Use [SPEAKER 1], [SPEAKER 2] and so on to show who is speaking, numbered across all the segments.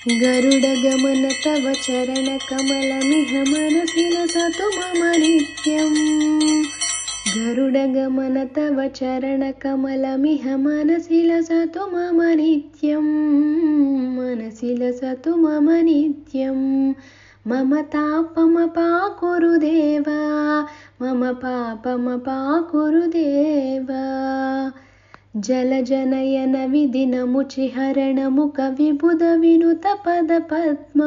[SPEAKER 1] गरुडगमन तव चरणकमलमिह मनसि लसतु मम नित्यम्। गरुडगमन तव चरणकमलमिह मनसि लसतु मम नित्यम्। मनसि लसतु मम नित्यम्। मम तापमपाकुरु देव, मम पापमपाकुरु देव। जलजनयन विदिनमुचिहरण मुख विबुध विनुत पद पद्मा।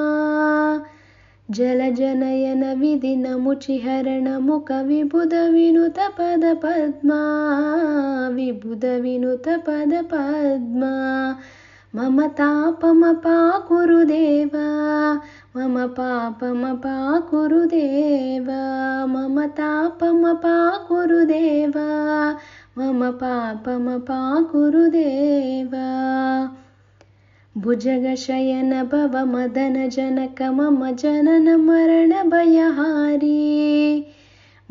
[SPEAKER 1] जलजनयन विदिनमुचिहरण मुख विबुध विनुत पद पद्मा। विबुध विनुत पद पद्मा। मम तापमपाकुरु देव, मम पापमपाकुरु देव। मम तापमपाकुरु देव, मम पापमपाकुरु देव। भुजगशयन भव मदन जनक मम जनन मरण भयहारी।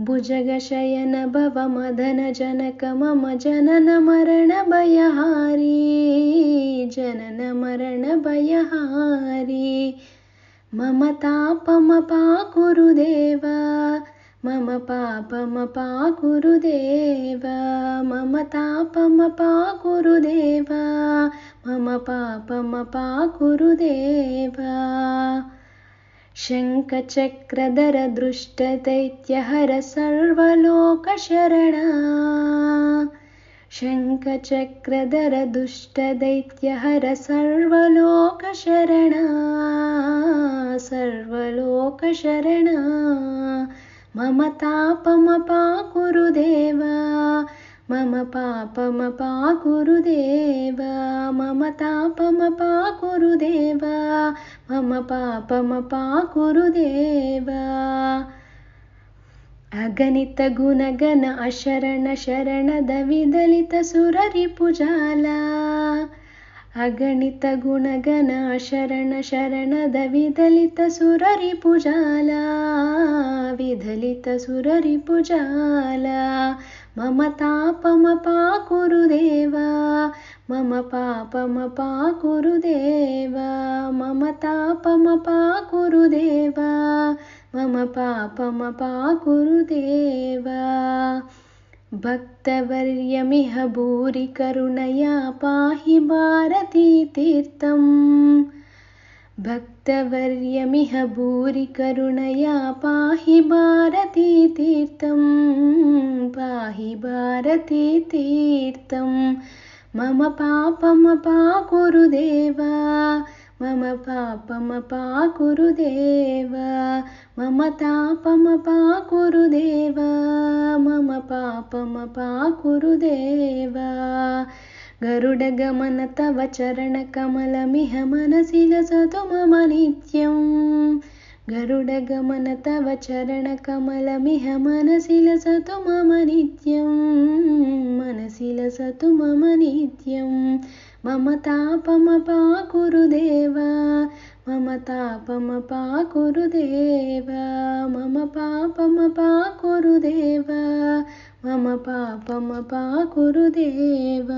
[SPEAKER 1] भुजगशयन भव मदन जनक मम जनन मरण भयहारी। जनन मरण भयहारी। मम तापमपाकुरु देव, मम पापमपाकुरु देव। मम तापमपाकुरु देव, मम पापमपाकुरु देव। शङ्खचक्रधर दृष्टदैत्यहर सर्वलोकशरणा। शङ्खचक्रधर दुष्टदैत्यहर सर्वलोकशरणा। सर्वलोकशरणा। मम तापमपाकुरु देव, मम पापमपाकुरु देव। मम तापमपाकुरु देव, मम पापमपाकुरु देव। अगणित गुणगण अशरण शरणद विदलित सुररिपुजाला। अगणित गुणगण अशरण शरणद विदलित सुररिपुजाला। विदलित सुररिपुजाला। मम तापमपाकुरु देव, मम पापमपाकुरु देव। मम तापमपाकुरु देव, मम पापमपाकुरु देव। भक्तवर्यमिह भूरि करुणया पाहि भारती तीर्थम्। भक्तवर्यमिह भूरि करुणया पाहि भारती तीर्थम्। पाहि भारती तीर्थम्। मम पापमपाकुरु देव, मम पापमपाकुरु देव। मम तापमपाकुरु देव, मम पापमपाकुरु देव। गरुडगमन तव चरणकमलमिह मनसि लसतु मम नित्यम्। गरुडगमन तव चरणकमलमिह मनसि लसतु मम नित्यम्। मनसि लसतु मम नित्यम्। मम तापमपाकुरु देव, मम तापमपाकुरु देव। मम पापमपाकुरु देव, मम पापमपाकुरु देव।